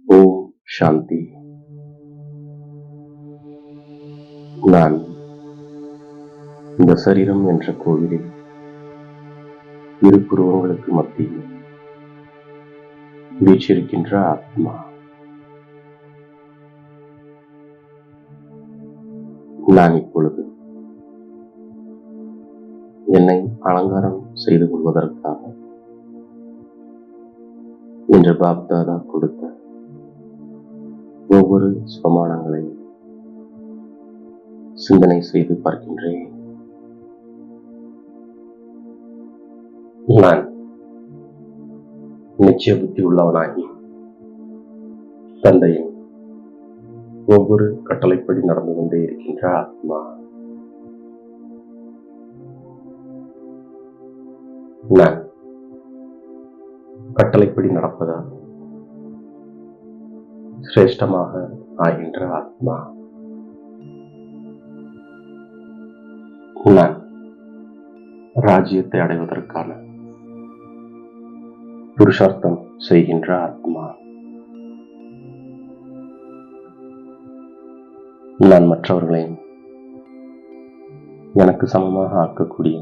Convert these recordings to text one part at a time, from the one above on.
ஓம் சாந்தி. நான் இந்த சரீரம் என்ற கோவிலில் இரு புருவங்களுக்கு மத்தியில் வீற்றிருக்கின்ற ஆத்மா. நான் இப்பொழுது என்னை அலங்காரம் செய்து கொள்வதற்காக இன்று பாப்தாதா கொடுத்த ஒவ்வொரு ஸ்வமானங்களையும் சிந்தனை செய்து பார்க்கின்றேன். நான் நிச்சய புத்தி உள்ளவனாகி தந்தையின் ஒவ்வொரு கட்டளைப்படி நடந்து கொண்டே இருக்கின்ற ஆத்மா. நான் கட்டளைப்படி நடப்பதால் சிரேஷ்டமாக ஆகின்ற ஆத்மா. நான் ராஜ்யத்தை அடைவதற்கான புருஷார்த்தம் செய்கின்ற ஆத்மா. நான் மற்றவர்களை எனக்கு சமமாக ஆக்கக்கூடிய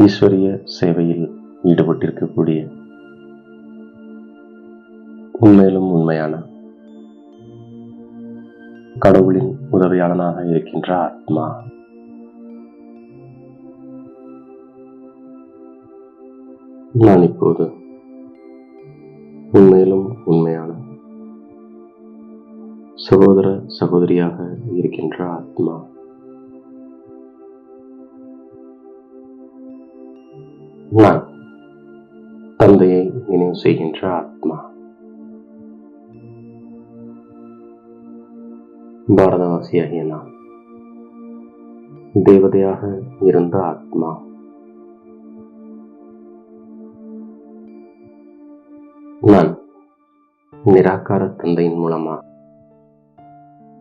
ஈஸ்வரிய சேவையில் ஈடுபட்டிருக்கக்கூடிய உண்மையிலும் உண்மையான கடவுளின் உதவியாளனாக இருக்கின்ற ஆத்மா. நான் இப்போது உண்மையிலும் உண்மையான சகோதர சகோதரியாக இருக்கின்ற ஆத்மா. நான் தந்தையை நினைவு செய்கின்ற ஆத்மா. பாரதவாசியாகிய நான் தேவதையாக இருந்த ஆத்மா. நான் நிராகார தந்தையின் மூலமாக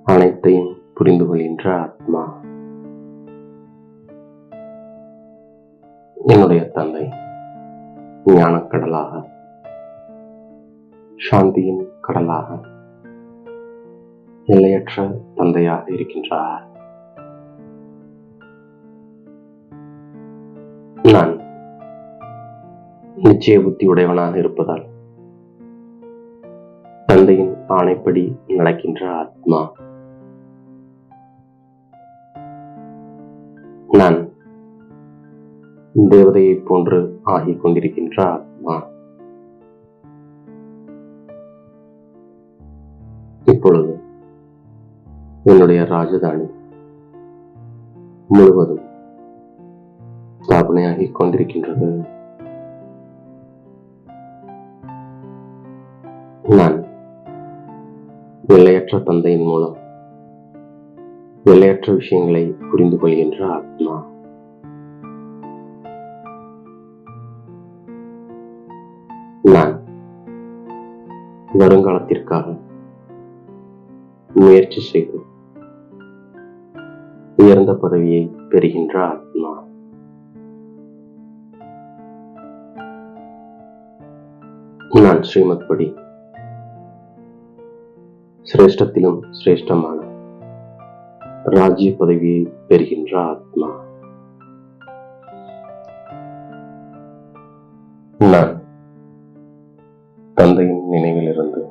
அனைத்தையும் புரிந்து கொள்கின்ற ஆத்மா. என்னுடைய தந்தை ஞானக்கடலாக, சாந்தியின் கடலாக, எல்லையற்ற தந்தையாக இருக்கின்றார். நான் நிச்சய புத்தி உடையவனாக இருப்பதால் தந்தையின் ஆணைப்படி நடக்கின்ற ஆத்மா. நான் தேவதையை போன்று ஆகிக் கொண்டிருக்கின்ற ஆத்மா. இப்பொழுது என்னுடைய ராஜதானி முழுவதும் ஸ்தாபனையாகிக் கொண்டிருக்கின்றது. நான் எல்லையற்ற தந்தையின் மூலம் எல்லையற்ற விஷயங்களை புரிந்து கொள்கின்ற ஆத்மா. நான் வருங்காலத்திற்காக முயற்சி செய்து உயர்ந்த பதவியை பெறுகின்ற ஆத்மா. நான் ஸ்ரீமத் படி சிரேஷ்டத்திலும் சிரேஷ்டமான ராஜ்ய பதவியை பெறுகின்ற ஆத்மா. நான் தந்தையின் நினைவிலிருந்து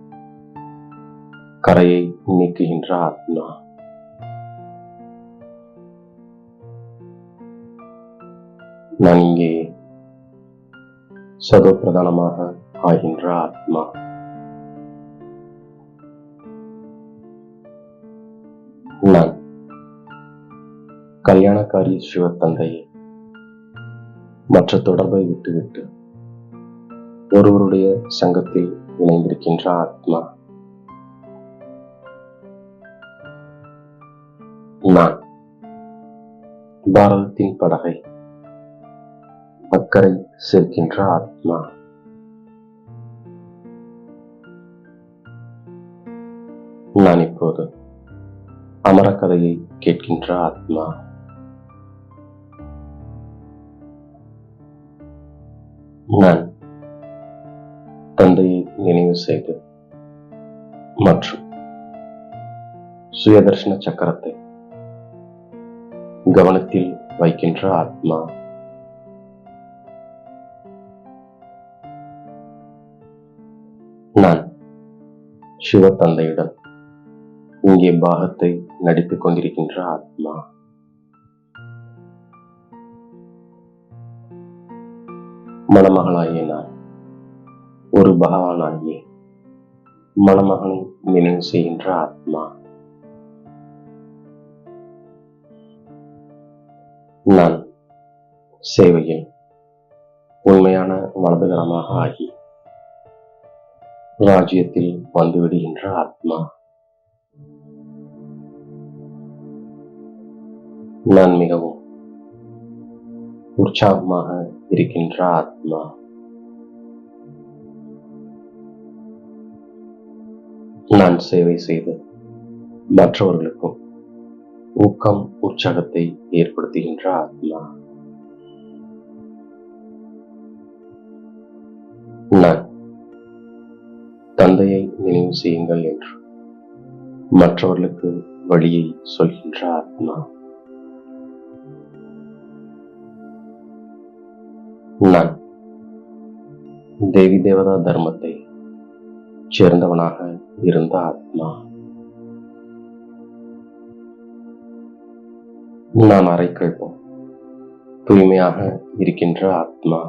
கரையை நீக்குகின்ற ஆத்மா. நான் இங்கே சதோ பிரதானமாக ஆகின்ற ஆத்மா. நான் கல்யாணக்காரி சிவத்தந்தையை மற்ற தொடர்பை விட்டுவிட்டு ஒருவருடைய சங்கத்தில் இணைந்திருக்கின்ற ஆத்மா. நான் பாரதத்தின் படகை அக்கறை சேர்க்கின்ற ஆத்மா. நான் இப்போது அமரக்கதையை கேட்கின்ற ஆத்மா. நான் தந்தையை நினைவு செய்து மற்றும் சுயதர்ஷன சக்கரத்தை கவனத்தில் வைக்கின்ற ஆத்மா. நான் சிவ தந்தையுடன் இங்கே பாகத்தை நடித்துக் கொண்டிருக்கின்ற ஆத்மா. மணமகளாகிய நான் ஒரு பகவானாகிய மணமகனை நினைவு செய்கின்ற ஆத்மா. நான் சேவையில் உண்மையான வலதுகரமாக ஆகி ராஜ்யத்தில் வந்துவிடுகின்ற ஆத்மா. நான் மிகவும் உற்சாகமாக இருக்கின்ற ஆத்மா. நான் சேவை செய்து மற்றவர்களுக்கும் ஊக்கம் உற்சாகத்தை ஏற்படுத்துகின்ற ஆத்மா. நான் தந்தையை நினைவு செய்யுங்கள் என்று மற்றவர்களுக்கு வழியை சொல்கின்ற ஆத்மா. நான் தேவி தேவதா தர்மத்தை சேர்ந்தவனாக இருந்த ஆத்மா. நான் அரைக்கல்பம் தூய்மையாக இருக்கின்ற ஆத்மா.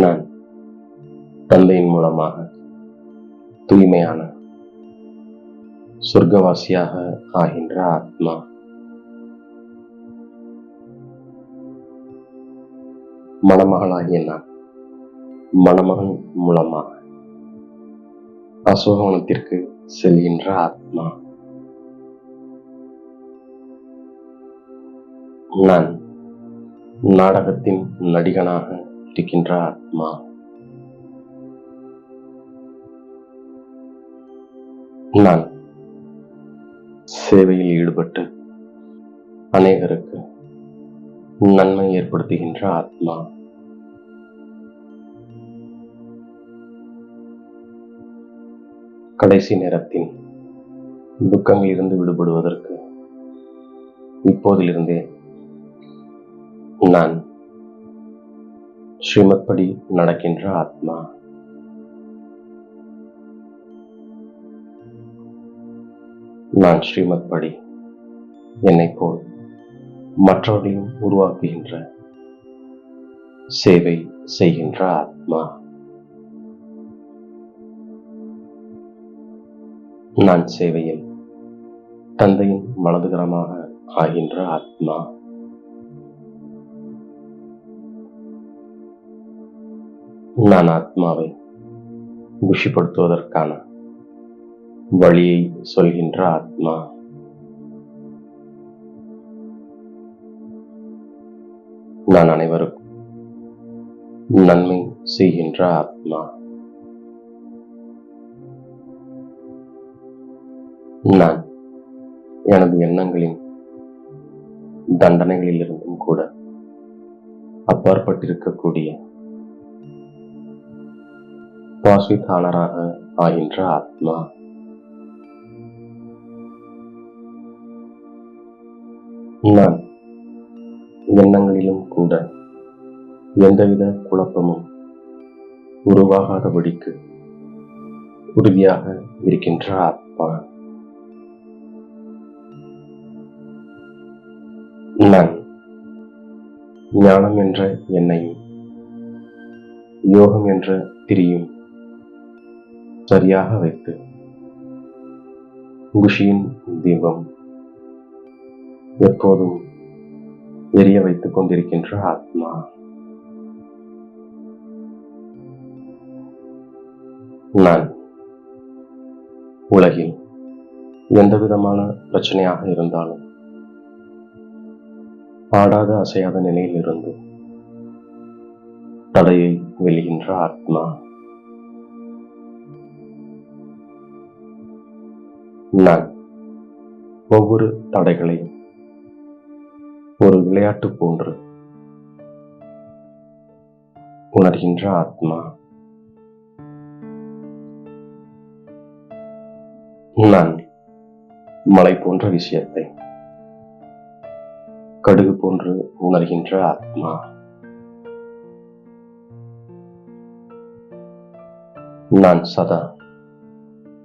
நான் தந்தையின் மூலமாக தூய்மையான சொர்க்கவாசியாக ஆகின்ற ஆத்மா. மணமகளாகிய நான் மணமகன் மூலமாக அசோகவனத்திற்கு செல்கின்ற ஆத்மா. நான் நாடகத்தின் நடிகனாக இருக்கின்ற ஆத்மா. நான் சேவையில் ஈடுபட்டு அநேகருக்கு நன்மை ஏற்படுத்துகின்ற ஆத்மா. கடைசி நேரத்தின் துக்கங்களில் இருந்து விடுபடுவதற்கு இப்போதிலிருந்தே நான் ஸ்ரீமத் படி நடக்கின்ற ஆத்மா. நான் ஸ்ரீமத் படி என்னை போல் மற்றவர்களையும் உருவாக்குகின்ற சேவை செய்கின்ற ஆத்மா. நான் சேவையில் தந்தையின் வலதுகரமாக ஆகின்ற ஆத்மா. நான் ஆத்மாவை குஷிப்படுத்துவதற்கான வழியை சொல்கின்ற ஆத்மா. நான் அனைவருக்கும் நன்மை செய்கின்ற ஆத்மா. நான் எனது எண்ணங்களின் தண்டனைகளிலிருந்தும் கூட அப்பாற்பட்டிருக்கக்கூடிய வாசித்தாளராக ஆகின்ற ஆத்மா. நான் எண்ணங்களிலும் கூட எந்தவித குழப்பமும் உருவாகாதபடிக்கு உறுதியாக இருக்கின்ற ஆத்மா. நான் ஞானம் என்ற எண்ணையும் யோகம் என்ற திரியும் சரியாக வைத்து குஷியின் தீபம் எப்போதும் எரிய வைத்துக் கொண்டிருக்கின்ற ஆத்மா. நான் உலகில் எந்த விதமான பிரச்சனையாக இருந்தாலும் ஆடாத அசையாத நிலையில் இருந்து தடையை வெல்கின்ற ஆத்மா. நான் ஒவ்வொரு தடைகளையும் ஒரு விளையாட்டு போன்று உணர்கின்ற ஆத்மா. நான் மலை போன்ற விஷயத்தை கடுகு போன்று உணர்கின்ற ஆத்மா. நான் சதா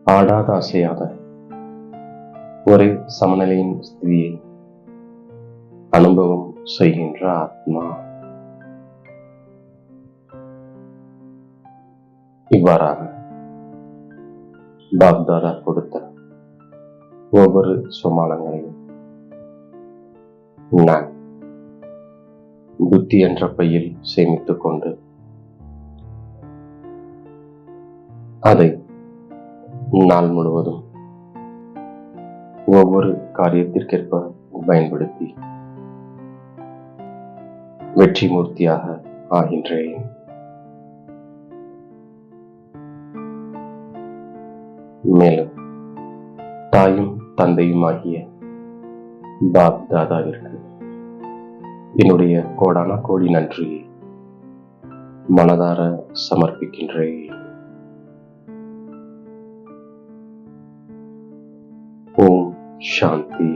ஆடாத அசையாத ஒரு சமநிலையின் ஸ்திதியை அனுபவம் செய்கின்ற ஆத்மா. இவ்வாறாக பாப்தாதா கொடுத்த ஒவ்வொரு சுமானங்களையும் நான் புத்தி என்ற பையில் சேமித்துக் கொண்டு அதை நாள் முழுவதும் ஒவ்வொரு காரியத்திற்கேற்ப பயன்படுத்தி வெற்றி மூர்த்தியாக ஆகின்றேன். மேலும் தாயும் தந்தையும் ஆகிய பாப் தாதாவிற்கு என்னுடைய கோடான கோடி நன்றியை மனதார சமர்ப்பிக்கின்றேன். ஓம் சாந்தி.